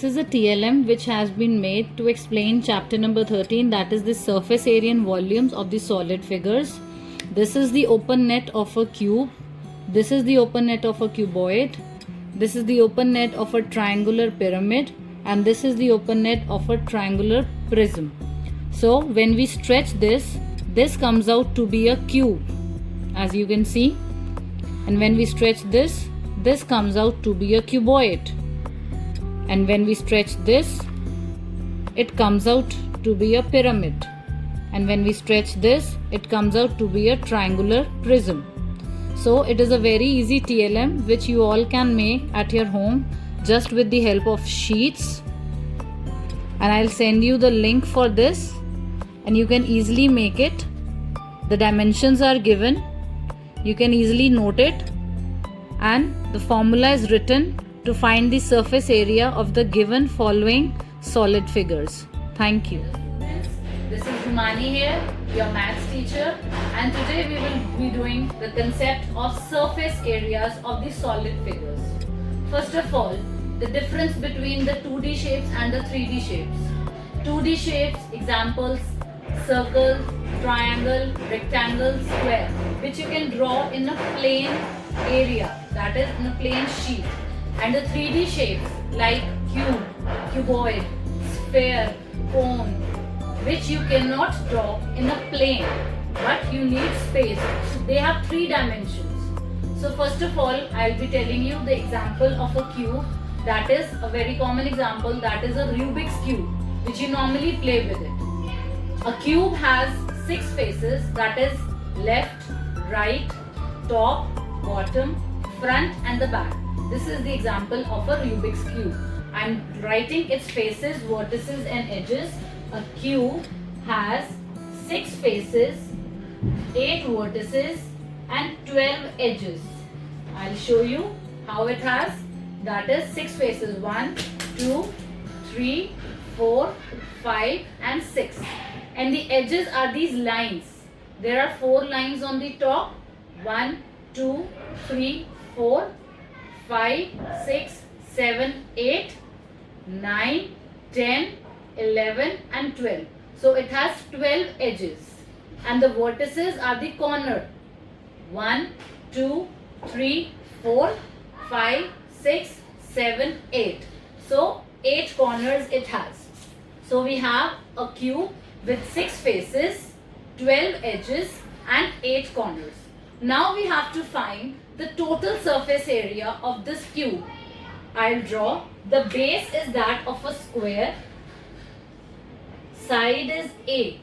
this is a TLM which has been made to explain chapter number 13, that is the surface area and volumes of the solid figures. This is the open net of a cube. This is the open net of a cuboid. This is the open net of a triangular pyramid. And this is the open net of a triangular prism. So when we stretch this, this comes out to be a cube, as you can see. And when we stretch this, this comes out to be a cuboid. And when we stretch this, it comes out to be a pyramid. And when we stretch this, it comes out to be a triangular prism. So it is a very easy TLM which you all can make at your home just with the help of sheets. And I'll send you the link for this and you can easily make it. The dimensions are given. You can easily note it. And the formula is written to find the surface area of the given following solid figures. Thank you. This is Humani here, your maths teacher, and today we will be doing the concept of surface areas of the solid figures. First of all, the difference between the 2D shapes and the 3D shapes. 2D shapes, examples, circle, triangle, rectangle, square, which you can draw in a plane area, that is in a plane sheet. And the 3D shapes like cube, cuboid, sphere, cone, which you cannot draw in a plane, but you need space. They have 3 dimensions. So first of all, I'll be telling you the example of a cube. That is a very common example, that is a Rubik's cube, which you normally play with it. A cube has 6 faces, that is left, right, top, bottom, front and the back. This is the example of a Rubik's cube. I'm writing its faces, vertices and edges. A cube has 6 faces, 8 vertices and 12 edges. I'll show you how it has. That is 6 faces, 1, 2, 3, 4, 5 and 6. And the edges are these lines. There are 4 lines on the top. 1, 2, 3, 4, 5, 6, 7, 8, 9, 10, 11 and 12. So it has 12 edges. And the vertices are the corner. 1, 2, 3, 4, 5, 6, 7, 8. So 8 corners it has. So we have a cube with 6 faces, 12 edges and 8 corners. Now we have to find the total surface area of this cube. I'll draw. The base is that of a square. Side is A.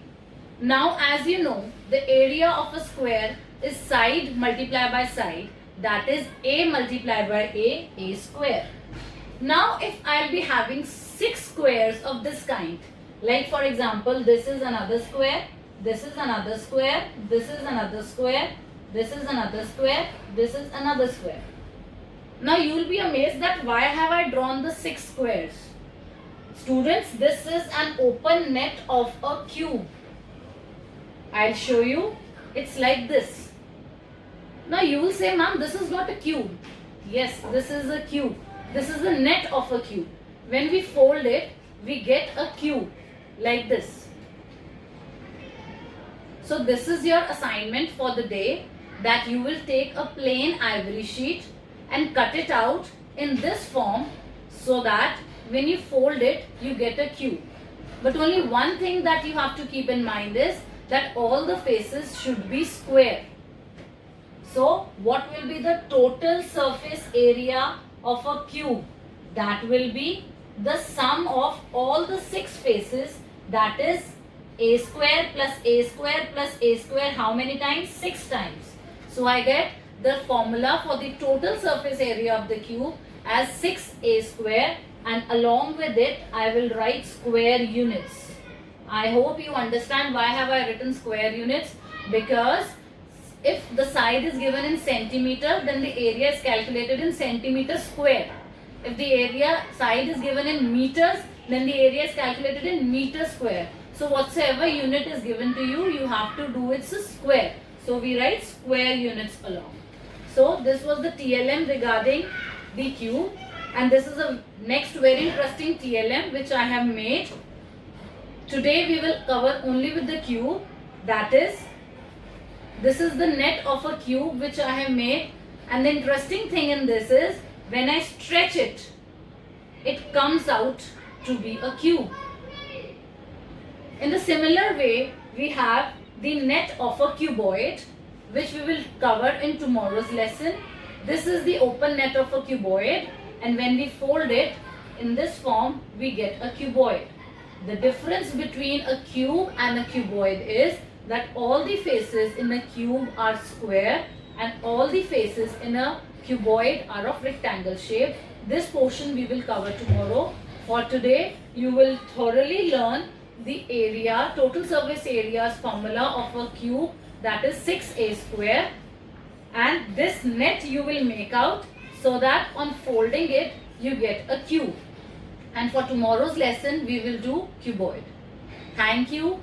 Now as you know, the area of a square is side multiplied by side. That is A multiplied by A square. Now if I'll be having 6 squares of this kind, like for example, this is another square, this is another square, this is another square, this is another square, this is another square. Now you will be amazed that why have I drawn the 6 squares? Students, this is an open net of a cube. I'll show you. It's like this. Now you will say, ma'am, this is not a cube. Yes, this is a cube. This is the net of a cube. When we fold it, we get a cube like this. So this is your assignment for the day, that you will take a plain ivory sheet and cut it out in this form so that when you fold it, you get a cube. But only one thing that you have to keep in mind is that all the faces should be square. So what will be the total surface area of a cube? That will be the sum of all the 6 faces, that is A square plus A square plus A square. How many times? 6 times. So I get the formula for the total surface area of the cube as 6A square, and along with it I will write square units. I hope you understand why have I written square units, because if the side is given in centimeter, then the area is calculated in centimeter square. If the area side is given in meters, then the area is calculated in meter square. So whatsoever unit is given to you, you have to do its square. So we write square units along. So this was the TLM regarding the cube. And this is a next very interesting TLM which I have made. Today we will cover only with the cube. That is, this is the net of a cube which I have made, and the interesting thing in this is when I stretch it, it comes out to be a cube. In the similar way, we have the net of a cuboid which we will cover in tomorrow's lesson. This is the open net of a cuboid, and when we fold it in this form, we get a cuboid. The difference between a cube and a cuboid is that all the faces in a cube are square and all the faces in a cuboid are of rectangle shape. This portion we will cover tomorrow. For today, you will thoroughly learn the area, total surface area's formula of a cube, that is 6a square, and this net you will make out so that on folding it you get a cube. And for tomorrow's lesson we will do cuboid. Thank you.